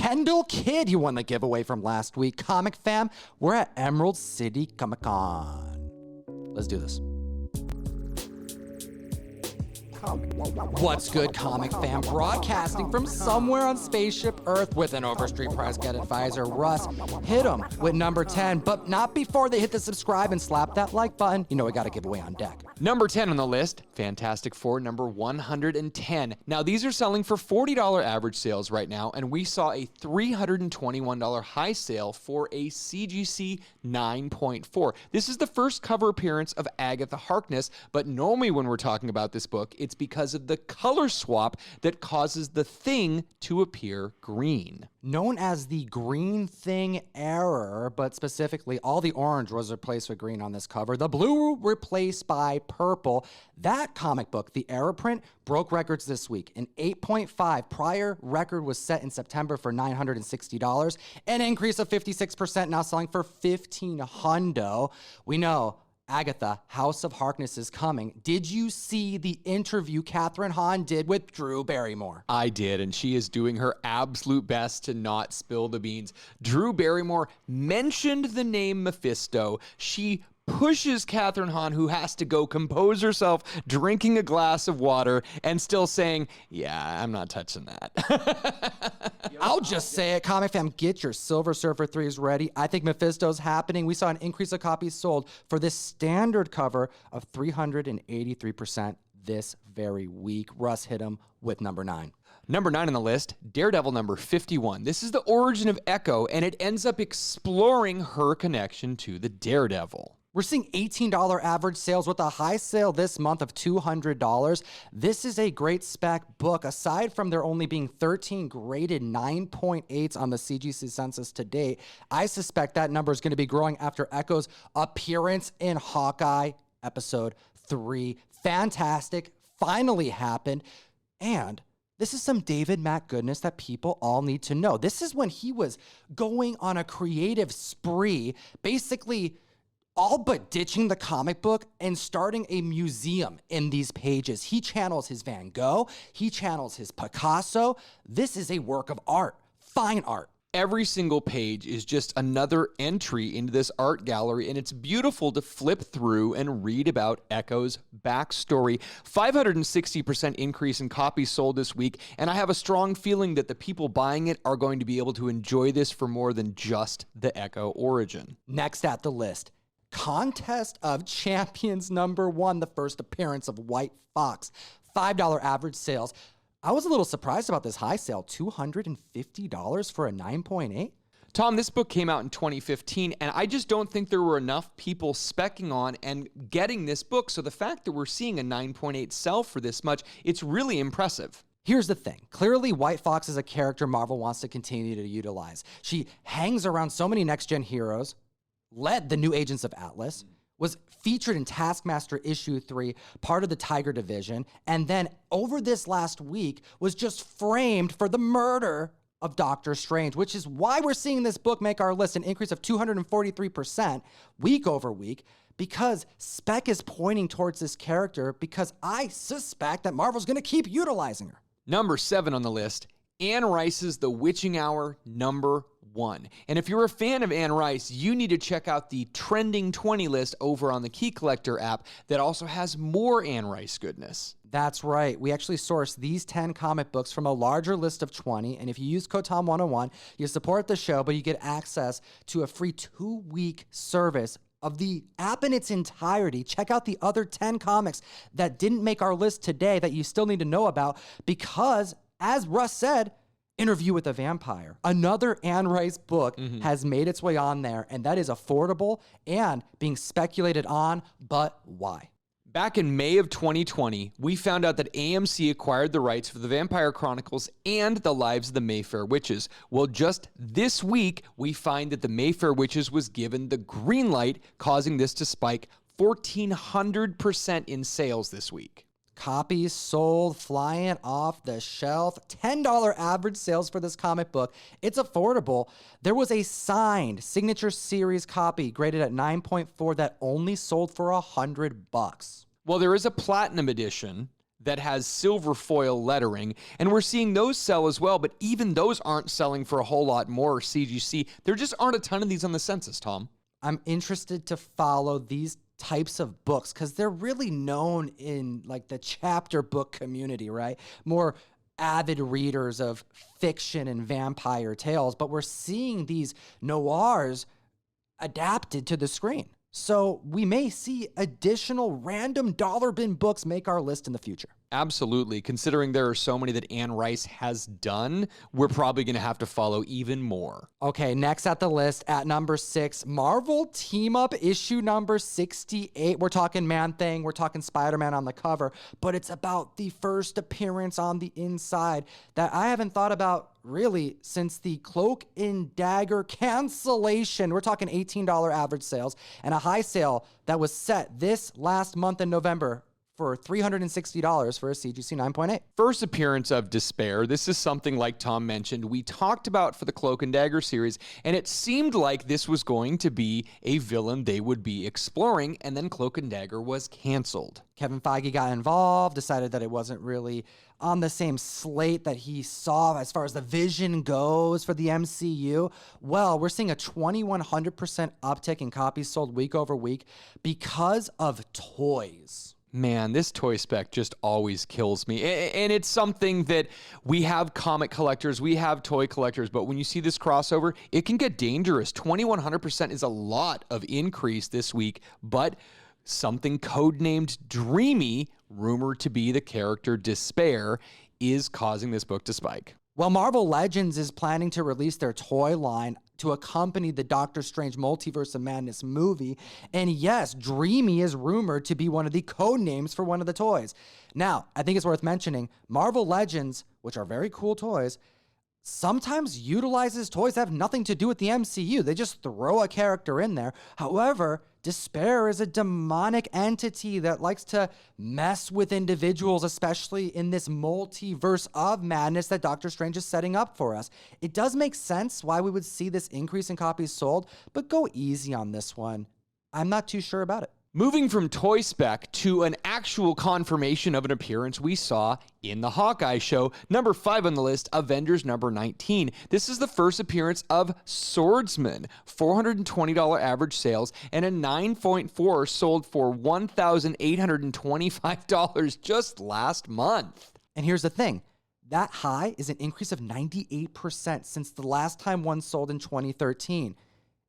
Kendall Kidd, you won the giveaway from last week. Comic fam, we're at Emerald City Comic Con. Let's do this. What's good, comic fam? Broadcasting from somewhere on Spaceship Earth with an Overstreet Prize Guide advisor, Russ. Hit him with number 10, but not before they hit the subscribe and slap that like button. You know we got a giveaway on deck. Number 10 on the list, Fantastic Four number 110. Now, these are selling for $40 average sales right now, and we saw a $321 high sale for a CGC 9.4. This is the first cover appearance of Agatha Harkness, but normally when we're talking about this book, it's because of the color swap that causes the Thing to appear green. Known as the Green Thing error, but specifically all the orange was replaced with green on this cover. The blue replaced by purple. That comic book, the error print, broke records this week. An 8.5 prior record was set in September for $960. An increase of 56%, now selling for $1,500. We know Agatha, House of Harkness is coming. Did you see the interview Kathryn Hahn did with Drew Barrymore? I did, and she is doing her absolute best to not spill the beans. Drew Barrymore mentioned the name Mephisto. She pushes Kathryn Hahn, who has to go compose herself, drinking a glass of water, and still saying, yeah, I'm not touching that. I'll just say it, comic fam, get your Silver Surfer 3s ready. I think Mephisto's happening. We saw an increase of copies sold for this standard cover of 383% this very week. Russ hit him with number 9. Number 9 on the list, Daredevil number 51. This is the origin of Echo, and it ends up exploring her connection to the Daredevil. We're seeing $18 average sales with a high sale this month of $200. This is a great spec book. Aside from there only being 13 graded 9.8s on the CGC census to date, I suspect that number is going to be growing after Echo's appearance in Hawkeye episode 3. Fantastic. Finally happened. And this is some David Mack goodness that people all need to know. This is when he was going on a creative spree, basically all but ditching the comic book and starting a museum in these pages. He channels his Van Gogh. He channels his Picasso. This is a work of art, fine art. Every single page is just another entry into this art gallery, and it's beautiful to flip through and read about Echo's backstory. 560% increase in copies sold this week, and I have a strong feeling that the people buying it are going to be able to enjoy this for more than just the Echo origin. Next at the list, Contest of Champions number 1, the first appearance of White Fox. $5 average sales. I was a little surprised about this high sale, $250 for a 9.8. Tom, this book came out in 2015, and I just don't think there were enough people specking on and getting this book. So the fact that we're seeing a 9.8 sell for this much, it's really impressive. Here's the thing. Clearly, White Fox is a character Marvel wants to continue to utilize. She hangs around so many next-gen heroes, led the new Agents of Atlas, was featured in Taskmaster issue 3, part of the Tiger Division, and then over this last week was just framed for the murder of Doctor Strange, which is why we're seeing this book make our list, an increase of 243% week over week, because spec is pointing towards this character, because I suspect that Marvel's going to keep utilizing her. Number 7 on the list, Anne Rice's The Witching Hour number 1. And if you're a fan of Anne Rice, you need to check out the Trending 20 list over on the Key Collector app that also has more Anne Rice goodness. That's right. We actually sourced these 10 comic books from a larger list of 20. And if you use code TOM101, you support the show, but you get access to a free 2-week service of the app in its entirety. Check out the other 10 comics that didn't make our list today that you still need to know about, because, as Russ said, Interview with a Vampire, another Anne Rice book, has made its way on there, and that is affordable and being speculated on, but why? Back in May of 2020, we found out that AMC acquired the rights for the Vampire Chronicles and the Lives of the Mayfair Witches. Well, just this week, we find that the Mayfair Witches was given the green light, causing this to spike 1,400% in sales this week. Copies sold, flying off the shelf. $10 average sales for this comic book. It's affordable. There was a signed signature series copy graded at 9.4 that only sold for $100. Well, there is a platinum edition that has silver foil lettering, and we're seeing those sell as well, but even those aren't selling for a whole lot more CGC. There just aren't a ton of these on the census, Tom. I'm interested to follow these types of books because they're really known in like the chapter book community, right? More avid readers of fiction and vampire tales, but we're seeing these noirs adapted to the screen. So we may see additional random dollar bin books make our list in the future. Absolutely. Considering there are so many that Anne Rice has done, we're probably going to have to follow even more. Okay, next at the list at number 6, Marvel Team Up issue number 68. We're talking Man-Thing, we're talking Spider-Man on the cover, but it's about the first appearance on the inside that I haven't thought about really since the Cloak and Dagger cancellation. We're talking $18 average sales and a high sale that was set this last month in November for $360 for a CGC 9.8. First appearance of Despair. This is something, like Tom mentioned, we talked about for the Cloak and Dagger series, and it seemed like this was going to be a villain they would be exploring, and then Cloak and Dagger was canceled. Kevin Feige got involved, decided that it wasn't really on the same slate that he saw as far as the vision goes for the MCU. Well, we're seeing a 2,100% uptick in copies sold week over week because of toys. Man, this toy spec just always kills me. And it's something that we have comic collectors, we have toy collectors, but when you see this crossover, it can get dangerous. 2,100% is a lot of increase this week, but something codenamed Dreamy, rumored to be the character Despair, is causing this book to spike. Well, Marvel Legends is planning to release their toy line to accompany the Doctor Strange Multiverse of Madness movie. And yes, Dreamy is rumored to be one of the code names for one of the toys. Now, I think it's worth mentioning, Marvel Legends, which are very cool toys, sometimes utilizes toys that have nothing to do with the MCU. They just throw a character in there. However, Despair is a demonic entity that likes to mess with individuals, especially in this multiverse of madness that Doctor Strange is setting up for us. It does make sense why we would see this increase in copies sold, but go easy on this one. I'm not too sure about it. Moving from toy spec to an actual confirmation of an appearance we saw in the Hawkeye show, number 5 on the list, Avengers number 19. This is the first appearance of Swordsman, $420 average sales, and a 9.4 sold for $1,825 just last month. And here's the thing. That high is an increase of 98% since the last time one sold in 2013.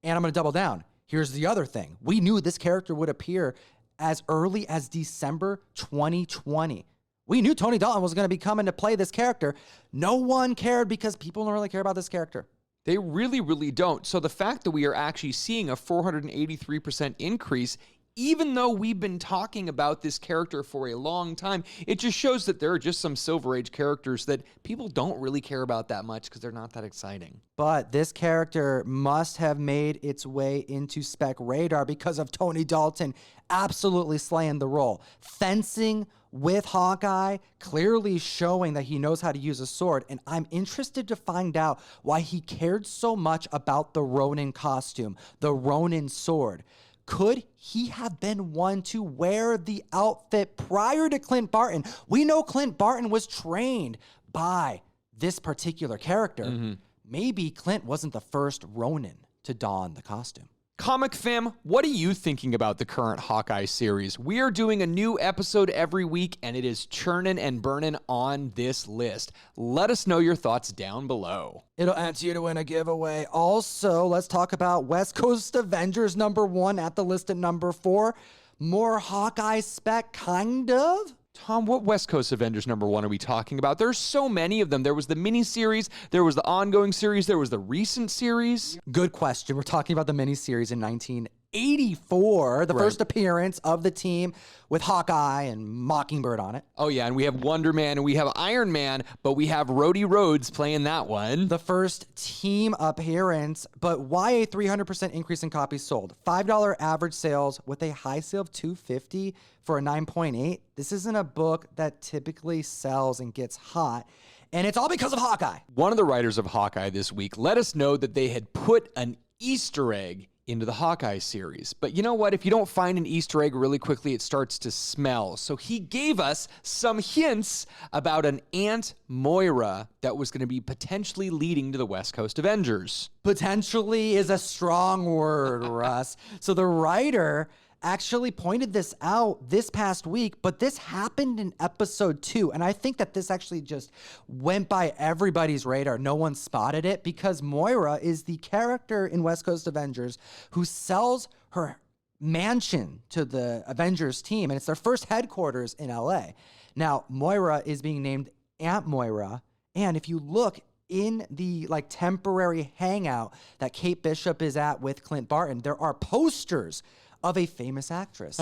And I'm going to double down. Here's the other thing. We knew this character would appear as early as December 2020. We knew Tony Dalton was going to be coming to play this character. No one cared because people don't really care about this character. They really, really don't. So the fact that we are actually seeing a 483% increase, even though we've been talking about this character for a long time, it just shows that there are just some Silver Age characters that people don't really care about that much because they're not that exciting. But this character must have made its way into spec radar because of Tony Dalton absolutely slaying the role. Fencing with Hawkeye, clearly showing that he knows how to use a sword. And I'm interested to find out why he cared so much about the Ronin costume, the Ronin sword. Could he have been one to wear the outfit prior to Clint Barton? We know Clint Barton was trained by this particular character. Maybe Clint wasn't the first Ronin to don the costume. Comic fam, what are you thinking about the current Hawkeye series? We are doing a new episode every week, and it is churning and burning on this list. Let us know your thoughts down below. It'll enter you to win a giveaway. Also, let's talk about West Coast Avengers number 1 at the list at number 4. More Hawkeye spec, kind of. Tom, what West Coast Avengers number 1 are we talking about? There's so many of them. There was the miniseries, there was the ongoing series, there was the recent series. Good question. We're talking about the miniseries in 1984, the first appearance of the team with Hawkeye and Mockingbird on it. Oh yeah, and we have Wonder Man and we have Iron Man, but we have Rhodey Rhodes playing that one. The first team appearance, but why a 300% increase in copies sold? $5 average sales with a high sale of $250 for a 9.8. This isn't a book that typically sells and gets hot. And it's all because of Hawkeye. One of the writers of Hawkeye this week let us know that they had put an Easter egg into the Hawkeye series. But you know what? If you don't find an Easter egg really quickly, it starts to smell. So he gave us some hints about an Aunt Moira that was going to be potentially leading to the West Coast Avengers. Potentially is a strong word, Russ. So the writer actually pointed this out this past week, but this happened in episode 2. And I think that this actually just went by everybody's radar. No one spotted it because Moira is the character in West Coast Avengers who sells her mansion to the Avengers team. And it's their first headquarters in LA. Now, Moira is being named Aunt Moira. And if you look in the temporary hangout that Kate Bishop is at with Clint Barton, there are posters of a famous actress,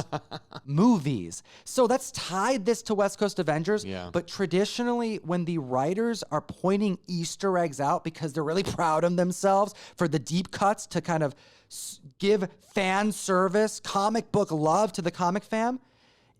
movies. So that's tied this to West Coast Avengers. Yeah. But traditionally, when the writers are pointing Easter eggs out because they're really proud of themselves for the deep cuts to kind of give fan service, comic book love to the comic fam,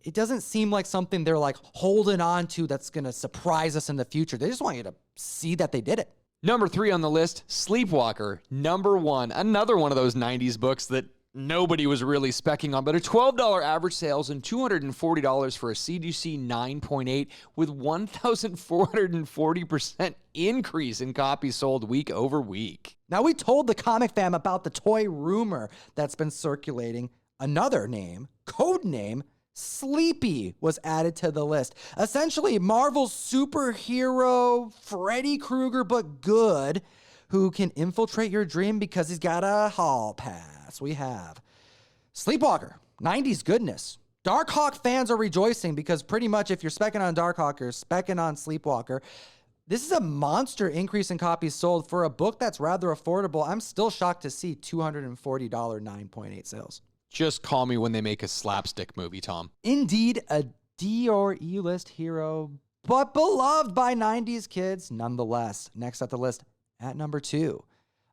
it doesn't seem like something they're holding on to that's going to surprise us in the future. They just want you to see that they did it. Number 3 on the list, Sleepwalker. Number 1, another one of those 90s books that nobody was really specking on, but a $12 average sales and $240 for a CGC 9.8 with 1,440% increase in copies sold week over week. Now, we told the comic fam about the toy rumor that's been circulating. Another name, code name, Sleepy, was added to the list. Essentially, Marvel's superhero Freddy Krueger, but good, who can infiltrate your dream because he's got a hall pass. We have Sleepwalker, 90s goodness. Darkhawk fans are rejoicing because pretty much if you're specking on Darkhawk, you're specking on Sleepwalker. This is a monster increase in copies sold for a book that's rather affordable. I'm still shocked to see $240 9.8 sales. Just call me when they make a slapstick movie, Tom. Indeed, a D or E-list hero, but beloved by 90s kids nonetheless. Next at the list, at number 2,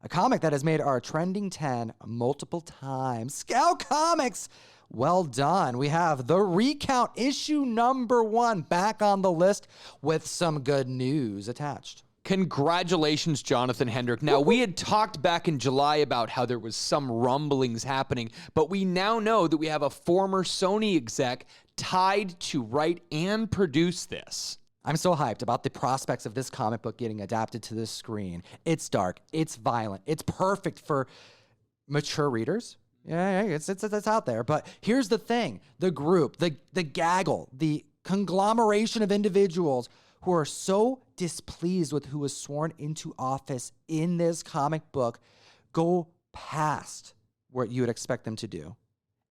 a comic that has made our trending 10 multiple times. Scout Comics, well done. We have the Recount issue number 1 back on the list with some good news attached. Congratulations, Jonathan Hendrick. Now, we had talked back in July about how there was some rumblings happening, but we now know that we have a former Sony exec tied to write and produce this. I'm so hyped about the prospects of this comic book getting adapted to the screen. It's dark, it's violent, it's perfect for mature readers. Yeah, it's out there. But here's the thing: the group, the gaggle, the conglomeration of individuals who are so displeased with who was sworn into office in this comic book go past what you would expect them to do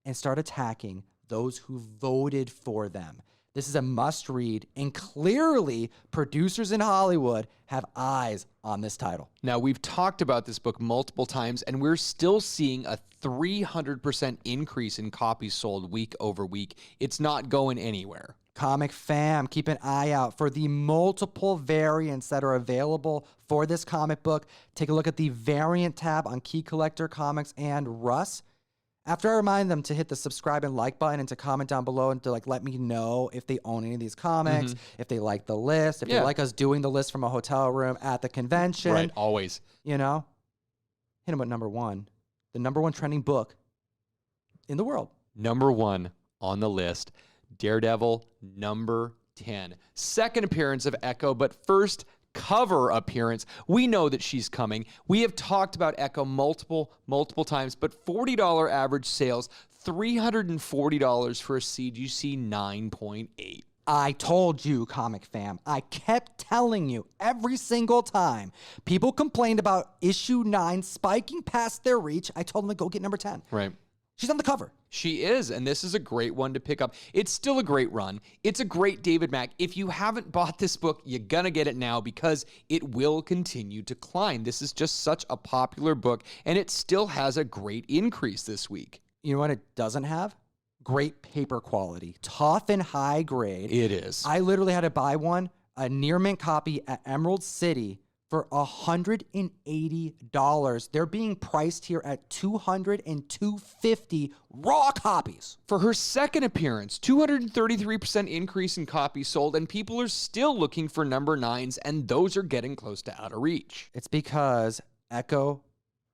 and start attacking those who voted for them. This is a must-read, and clearly producers in Hollywood have eyes on this title. Now, we've talked about this book multiple times, and we're still seeing a 300% increase in copies sold week over week. It's not going anywhere. Comic fam, keep an eye out for the multiple variants that are available for this comic book. Take a look at the variant tab on Key Collector Comics and Russ. After I remind them to hit the subscribe and like button and to comment down below and to let me know if they own any of these comics, if they like the list, if they like us doing the list from a hotel room at the convention. Right, always. You know, hit them with number 1, the number 1 trending book in the world. Number 1 on the list, Daredevil number 10. Second appearance of Echo, but first cover appearance. We know that she's coming. We have talked about Echo multiple times, but $40 average sales, $340 for a CGC 9.8. I told you, comic fam. I kept telling you every single time people complained about issue 9 spiking past their reach. I told them to go get number 10. Right. She's on the cover. She is, and this is a great one to pick up. It's still a great run. It's a great David Mack. If you haven't bought this book, you're going to get it now because it will continue to climb. This is just such a popular book, and it still has a great increase this week. You know what it doesn't have? Great paper quality. Tough and high grade. It is. I literally had to buy one, a near mint copy at Emerald City, for $180. They're being priced here at $200 and $250 raw copies. For her second appearance, 233% increase in copies sold, and people are still looking for number 9s, and those are getting close to out of reach. It's because Echo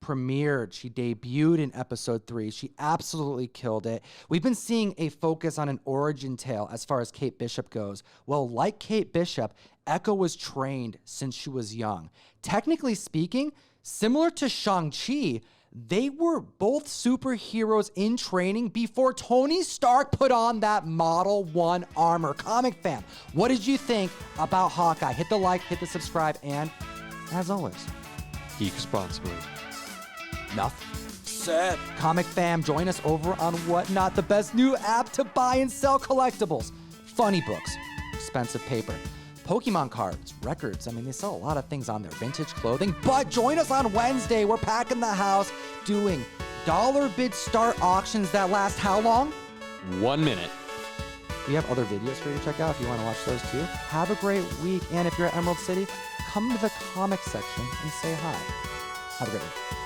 premiered. She debuted in episode 3. She absolutely killed it. We've been seeing a focus on an origin tale as far as Kate Bishop goes. Well, like Kate Bishop, Echo was trained since she was young. Technically speaking, similar to Shang-Chi, they were both superheroes in training before Tony Stark put on that Model 1 armor. Comic fam, what did you think about Hawkeye? Hit the like, hit the subscribe, and as always, Geek responsibly. enough said. Comic fam, join us over on Whatnot, the best new app to buy and sell collectibles. Funny books, expensive paper, Pokemon cards, records. I mean, they sell a lot of things on there, vintage clothing. But join us on Wednesday. We're packing the house doing dollar bid start auctions that last how long? 1 minute. We have other videos for you to check out if you want to watch those too. Have a great week. And if you're at Emerald City, come to the comic section and say hi. Have a great week.